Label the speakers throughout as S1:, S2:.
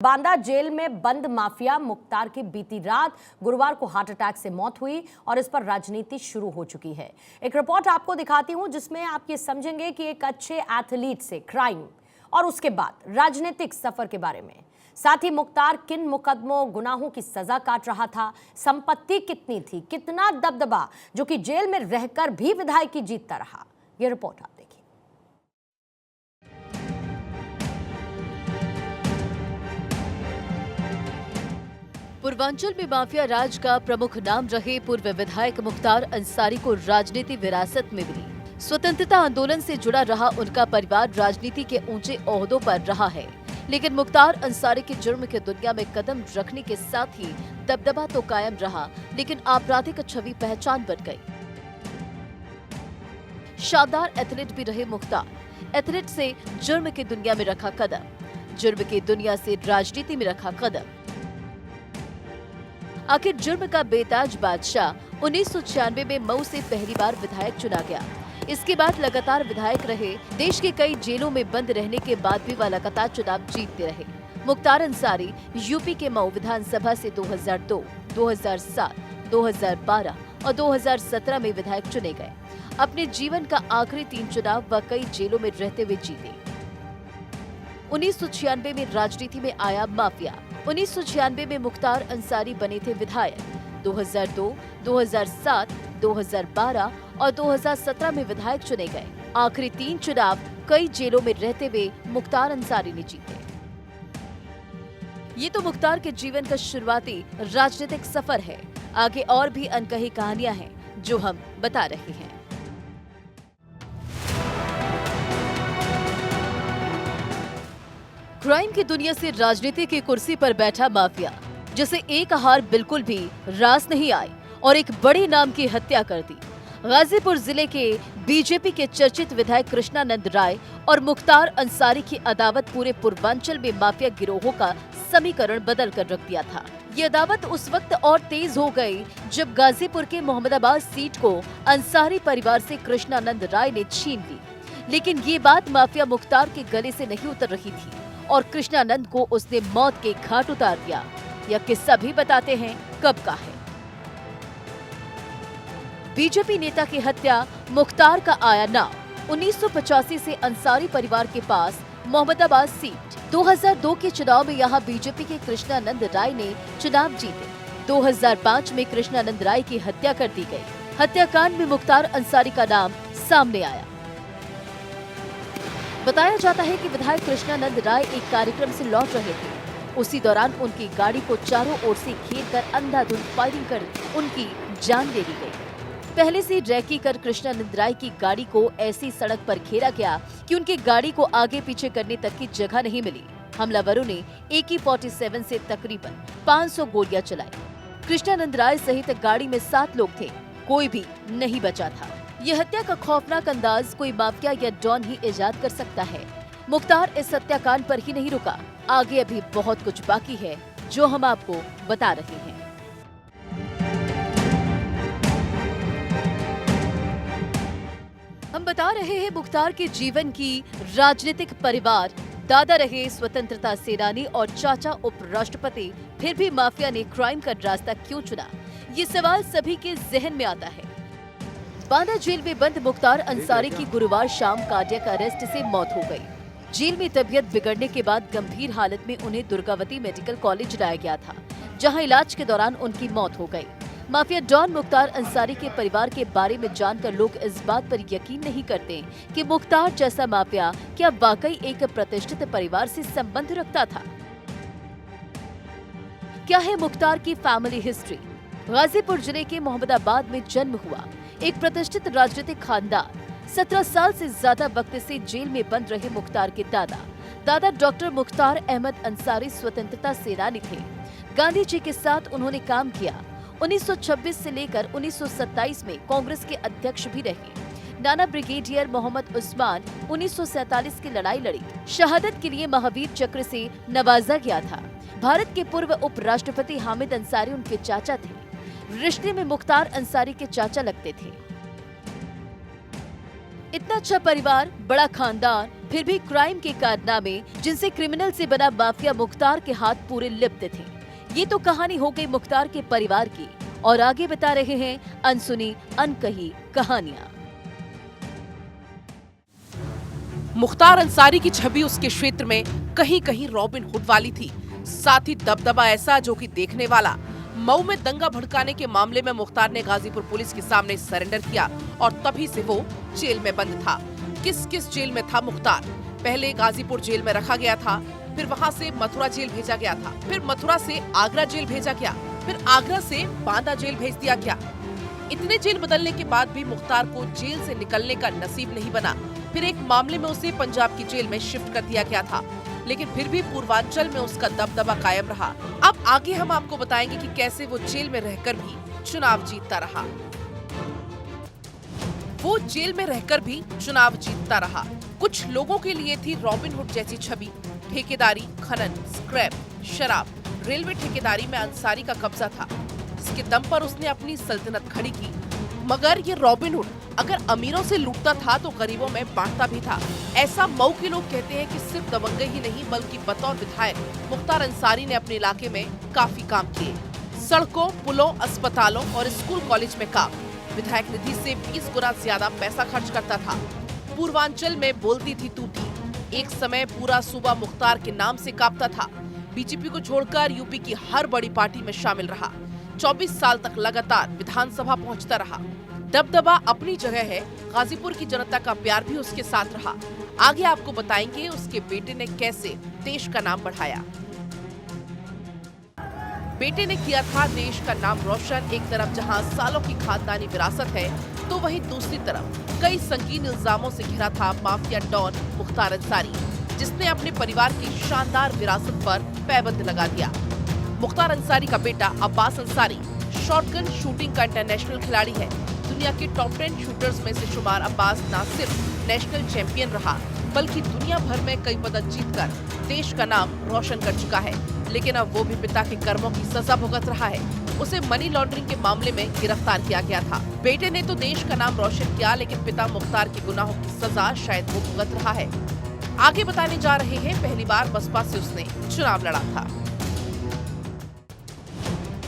S1: Banda jail में बंद mafia Mukhtar की बीती रात गुरुवार को हार्ट अटैक से मौत हुई और इस पर राजनीति शुरू हो चुकी है। एक रिपोर्ट आपको दिखाती हूं जिसमें आप ये समझेंगे कि एक अच्छे एथलीट से क्राइम और उसके बाद राजनीतिक सफर के बारे में, साथ ही मुख्तार किन मुकदमों गुनाहों की सजा काट रहा था, संपत्ति कितनी थी, कितना दबदबा जो कि जेल में रहकर भी विधायकी जीतता रहा। ये रिपोर्ट आप देखिए।
S2: पूर्वांचल में माफिया राज का प्रमुख नाम रहे पूर्व विधायक मुख्तार अंसारी को राजनीति विरासत में मिली। स्वतंत्रता आंदोलन से जुड़ा रहा उनका परिवार राजनीति के ऊंचे ओहदों पर रहा है, लेकिन मुख्तार अंसारी के जुर्म की दुनिया में कदम रखने के साथ ही दबदबा तो कायम रहा, लेकिन आपराधिक छवि पहचान बन गई। शानदार एथलीट भी रहे मुख्तार। एथलीट से जुर्म की दुनिया में रखा कदम, जुर्म की दुनिया से राजनीति में रखा कदम। आखिर जुर्म का बेताज बादशाह 1996 में मऊ से पहली बार विधायक चुना गया। इसके बाद लगातार विधायक रहे। देश के कई जेलों में बंद रहने के बाद भी वह लगातार चुनाव जीतते रहे। मुख्तार अंसारी यूपी के मऊ विधानसभा से 2002, 2007, 2012 और 2017 में विधायक चुने गए। अपने जीवन का आखिरी 3 चुनाव वह कई जेलों में रहते हुए जीते। 1996 में राजनीति में आया माफिया। 1996 में मुख्तार अंसारी बने थे विधायक। 2002, 2007, 2012 और 2017 में विधायक चुने गए। आखिरी 3 चुनाव कई जेलों में रहते हुए मुख्तार अंसारी ने जीते। ये तो मुख्तार के जीवन का शुरुआती राजनीतिक सफर है। आगे और भी अनकही कहानियां हैं जो हम बता रहे हैं। क्राइम की दुनिया से राजनीति की कुर्सी पर बैठा माफिया, जिसे एक हार बिल्कुल भी रास नहीं आई और एक बड़े नाम की हत्या कर दी। गाजीपुर जिले के बीजेपी के चर्चित विधायक कृष्णानंद राय और मुख्तार अंसारी की अदावत पूरे पूर्वांचल में माफिया गिरोहों का समीकरण बदल कर रख दिया था। ये अदावत उस वक्त और तेज हो गई जब गाजीपुर के मोहम्मदाबाद सीट को अंसारी परिवार से कृष्णानंद राय ने छीन ली। लेकिन ये बात माफिया मुख्तार के गले से नहीं उतर रही थी और कृष्णानंद को उसने मौत के घाट उतार दिया। यह किस्सा भी बताते हैं कब का है। बीजेपी नेता की हत्या मुख्तार का आया नाम 1985 से अंसारी परिवार के पास मोहम्मदाबाद सीट। 2002 के चुनाव में यहां बीजेपी के कृष्णानंद राय ने चुनाव जीते। 2005 में कृष्णानंद राय की हत्या कर दी गई। हत्याकांड में मुख्तार अंसारी का नाम सामने आया। बताया जाता है कि विधायक कृष्णानंद राय एक कार्यक्रम से लौट रहे थे। उसी दौरान उनकी गाड़ी को चारों ओर से घेरकर अंधाधुंध फायरिंग कर उनकी जान ले ली गई। पहले से रैकी कर कृष्णानंद राय की गाड़ी को ऐसी सड़क पर घेरा गया कि उनकी गाड़ी को आगे पीछे करने तक की जगह नहीं मिली। हमलावरों ने AK-47 से तकरीबन 500 गोलियां चलाई। कृष्णानंद राय सहित गाड़ी में 7 लोग थे, कोई भी नहीं बचा था। यह हत्या का खौफनाक अंदाज कोई माफिया या डॉन ही इजाद कर सकता है। मुख्तार इस हत्याकांड पर ही नहीं रुका, आगे अभी बहुत कुछ बाकी है जो हम आपको बता रहे हैं। हम बता रहे हैं मुख्तार के जीवन की राजनीतिक परिवार। दादा रहे स्वतंत्रता सेनानी और चाचा उपराष्ट्रपति, फिर भी माफिया ने क्राइम का रास्ता क्यों चुना? ये सवाल सभी के जहन में आता है। बांदा जेल में बंद मुख्तार अंसारी की गुरुवार शाम कार्डियक अरेस्ट से मौत हो गई। जेल में तबीयत बिगड़ने के बाद गंभीर हालत में उन्हें दुर्गावती मेडिकल कॉलेज लाया गया था, जहां इलाज के दौरान उनकी मौत हो गई। माफिया डॉन मुख्तार अंसारी के परिवार के बारे में जानकर लोग इस बात पर यकीन नहीं करते कि मुख्तार जैसा माफिया क्या वाकई एक प्रतिष्ठित परिवार से संबंध रखता था। क्या है मुख्तार की फैमिली हिस्ट्री? गाजीपुर जिले के मोहम्मदाबाद में जन्म हुआ एक प्रतिष्ठित राजनीतिक खानदान। 17 साल से ज्यादा वक्त से जेल में बंद रहे मुख्तार के दादा डॉक्टर मुख्तार अहमद अंसारी स्वतंत्रता सेनानी थे। गांधी जी के साथ उन्होंने काम किया। 1926 से लेकर 1927 में कांग्रेस के अध्यक्ष भी रहे। नाना ब्रिगेडियर मोहम्मद उस्मान 1947 की लड़ाई लड़ी। शहादत के लिए महावीर चक्र से नवाजा गया था। भारत के पूर्व उपराष्ट्रपति हामिद अंसारी उनके चाचा थे। रिश्ते में मुख्तार अंसारी के चाचा लगते थे। इतना अच्छा परिवार, बड़ा खानदान, फिर भी क्राइम के कारनामे जिनसे क्रिमिनल से बना माफिया मुख्तार के हाथ पूरे लिप्त थे। ये तो कहानी हो गई मुख्तार के परिवार की, और आगे बता रहे हैं अनसुनी अनकही कहानियां।
S3: मुख्तार अंसारी की छवि उसके क्षेत्र में कहीं कहीं रॉबिन हुड वाली थी, साथ ही दबदबा ऐसा जो कि देखने वाला। मऊ में दंगा भड़काने के मामले में मुख्तार ने गाजीपुर पुलिस के सामने सरेंडर किया और तभी से वो जेल में बंद था। किस किस जेल में था मुख्तार? पहले गाजीपुर जेल में रखा गया था, फिर वहां से मथुरा जेल भेजा गया था, फिर मथुरा से आगरा जेल भेजा गया, फिर आगरा से बांदा जेल भेज दिया गया। इतने जेल बदलने के बाद भी मुख्तार को जेल से निकलने का नसीब नहीं बना। फिर एक मामले में उसे पंजाब की जेल में शिफ्ट कर दिया गया था, लेकिन फिर भी पूर्वांचल में उसका दबदबा कायम रहा। अब आगे हम आपको बताएंगे कि कैसे वो जेल में रहकर भी चुनाव जीतता रहा। वो जेल में रहकर भी चुनाव जीतता रहा। कुछ लोगों के लिए थी रॉबिन हुड जैसी छवि। ठेकेदारी, खनन, स्क्रैप, शराब, रेलवे ठेकेदारी में अंसारी का कब्जा था, जिसके दम पर उसने अपनी सल्तनत खड़ी की। मगर ये रॉबिन हुड अगर अमीरों से लूटता था तो गरीबों में बांटता भी था। ऐसा मऊ के लोग कहते हैं कि सिर्फ दबंगई ही नहीं बल्कि बतौर विधायक मुख्तार अंसारी ने अपने इलाके में काफी काम किए। सड़कों, पुलों, अस्पतालों और स्कूल कॉलेज में काम। विधायक निधि से 20 गुना ज्यादा पैसा खर्च करता था। पूर्वांचल में बोलती थी तूती। एक समय पूरा सूबा मुख्तार के नाम से कांपता था। बीजेपी को छोड़कर यूपी की हर बड़ी पार्टी में शामिल रहा। 24 साल तक लगातार विधानसभा पहुंचता रहा। दबदबा अपनी जगह है, गाजीपुर की जनता का प्यार भी उसके साथ रहा। आगे आपको बताएंगे उसके बेटे ने कैसे देश का नाम बढ़ाया। बेटे ने किया था देश का नाम रोशन। एक तरफ जहां सालों की खानदानी विरासत है, तो वहीं दूसरी तरफ कई संगीन इल्जामों से घिरा था माफिया डॉन मुख्तार अंसारी, जिसने अपने परिवार की शानदार विरासत पर पैबंद लगा दिया। मुख्तार अंसारी का बेटा अब्बास अंसारी शॉटगन शूटिंग का इंटरनेशनल खिलाड़ी है। दुनिया के टॉप 10 शूटर्स में से शुमार अब्बास न सिर्फ नेशनल चैंपियन रहा, बल्कि दुनिया भर में कई पदक जीतकर देश का नाम रोशन कर चुका है। लेकिन अब वो भी पिता के कर्मों की सजा भुगत रहा है। उसे मनी लॉन्ड्रिंग के मामले में गिरफ्तार किया गया था। बेटे ने तो देश का नाम रोशन किया, लेकिन पिता मुख्तार के गुनाहों की सजा शायद वो भुगत रहा है। आगे बताने जा रहे हैं, पहली बार बसपा से उसने चुनाव लड़ा था।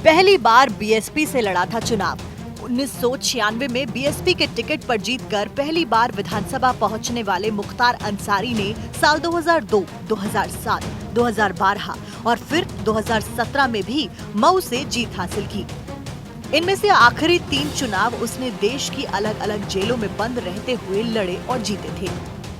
S4: पहली बार बीएसपी से लड़ा था चुनाव। 1996 में बीएसपी के टिकट पर जीतकर पहली बार विधानसभा पहुंचने वाले मुख्तार अंसारी ने साल 2002, 2007, 2012 और फिर 2017 में भी मऊ से जीत हासिल की। इनमें से आखिरी 3 चुनाव उसने देश की अलग अलग जेलों में बंद रहते हुए लड़े और जीते थे।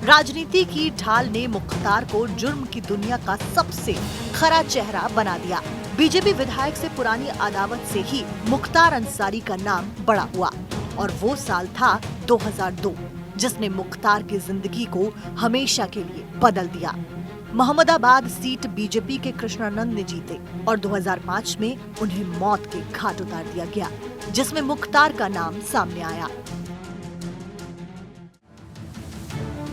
S4: राजनीति की ढाल ने मुख्तार को जुर्म की दुनिया का सबसे खरा चेहरा बना दिया। बीजेपी विधायक से पुरानी अदावत से ही मुख्तार अंसारी का नाम बड़ा हुआ, और वो साल था 2002, जिसने मुख्तार की जिंदगी को हमेशा के लिए बदल दिया। मोहम्मदाबाद सीट बीजेपी के कृष्णानंद ने जीते और 2005 में उन्हें मौत के घाट उतार दिया गया, जिसमें मुख्तार का नाम सामने आया।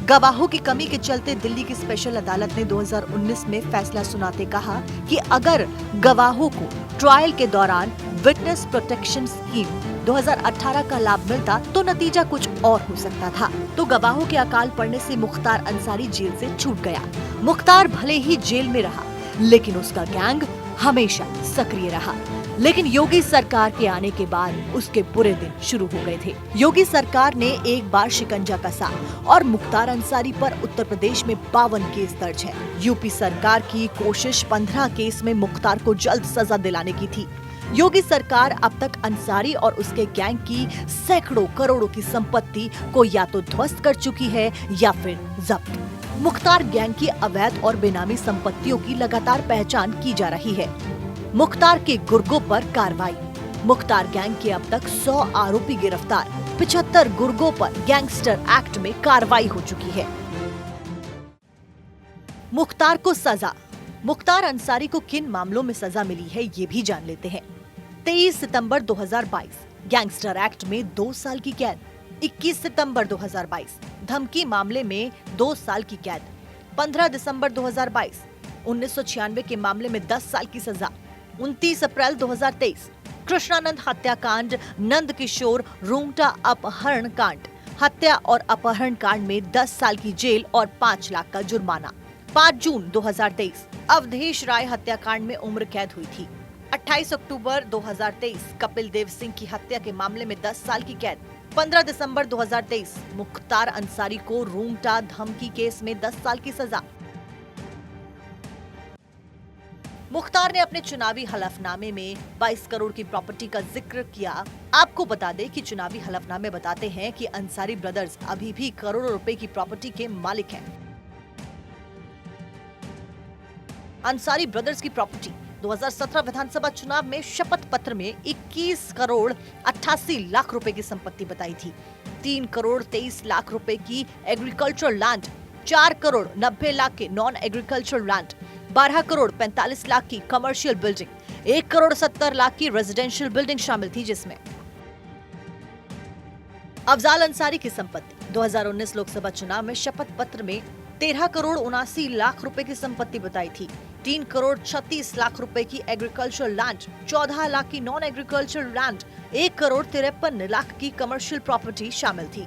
S4: गवाहों की कमी के चलते दिल्ली की स्पेशल अदालत ने 2019 में फैसला सुनाते कहा कि अगर गवाहों को ट्रायल के दौरान विटनेस प्रोटेक्शन स्कीम 2018 का लाभ मिलता तो नतीजा कुछ और हो सकता था। तो गवाहों के अकाल पड़ने से मुख्तार अंसारी जेल से छूट गया। मुख्तार भले ही जेल में रहा, लेकिन उसका गैंग हमेशा सक्रिय रहा। लेकिन योगी सरकार के आने के बाद उसके बुरे दिन शुरू हो गए थे। योगी सरकार ने एक बार शिकंजा कसा और मुख्तार अंसारी पर उत्तर प्रदेश में 52 केस दर्ज है। यूपी सरकार की कोशिश 15 केस में मुख्तार को जल्द सजा दिलाने की थी। योगी सरकार अब तक अंसारी और उसके गैंग की सैकड़ों करोड़ों की संपत्ति को या तो ध्वस्त कर चुकी है या फिर जब्त। मुख्तार गैंग की अवैध और बेनामी संपत्तियों की लगातार पहचान की जा रही है। मुख्तार के गुर्गों पर कार्रवाई। मुख्तार गैंग के अब तक 100 आरोपी गिरफ्तार। 75 गुर्गों पर गैंगस्टर एक्ट में कार्रवाई हो चुकी है। मुख्तार को सजा। मुख्तार अंसारी को किन मामलों में सजा मिली है ये भी जान लेते हैं। 23 सितंबर 2022 गैंगस्टर एक्ट में 2 साल की कैद। 21 सितंबर 2022 धमकी मामले में 2 साल की कैद। 15 दिसंबर 2022 1996 के मामले में 10 साल की सजा। 29 अप्रैल 2023 कृष्णानंद हत्याकांड, नंद किशोर रूंगटा अपहरण कांड, हत्या और अपहरण कांड में 10 साल की जेल और 5 लाख का जुर्माना। 5 जून 2023 अवधेश राय हत्याकांड में उम्र कैद हुई थी। 28 अक्टूबर 2023 कपिल देव सिंह की हत्या के मामले में 10 साल की कैद। 15 दिसंबर 2023 मुख्तार अंसारी को रूंगटा धमकी केस में 10 साल की सजा। मुख्तार ने अपने चुनावी हलफनामे में 22 करोड़ की प्रॉपर्टी का जिक्र किया। आपको बता दें कि चुनावी हलफनामे बताते हैं कि अंसारी ब्रदर्स अभी भी करोड़ों रुपए की प्रॉपर्टी के मालिक हैं। अंसारी ब्रदर्स की प्रॉपर्टी 2017 विधानसभा चुनाव में शपथ पत्र में 21 करोड़ 88 लाख रुपए की संपत्ति बताई थी। 3 करोड़ 23 लाख रुपए की एग्रीकल्चर लैंड, 4 करोड़ 90 लाख के non agriculture land, 12 crore 45 lakh की कमर्शियल बिल्डिंग, 1 करोड़ 70 लाख की रेजिडेंशियल बिल्डिंग शामिल थी, जिसमें अफजाल अंसारी की संपत्ति 2019 लोकसभा चुनाव में शपथ पत्र में 13 करोड़ 79 लाख रुपए की संपत्ति बताई थी। 3 करोड़ 36 लाख रुपए की एग्रीकल्चर लैंड, 14 लाख की non agriculture land, 1 crore 53 lakh की कमर्शियल प्रॉपर्टी शामिल थी।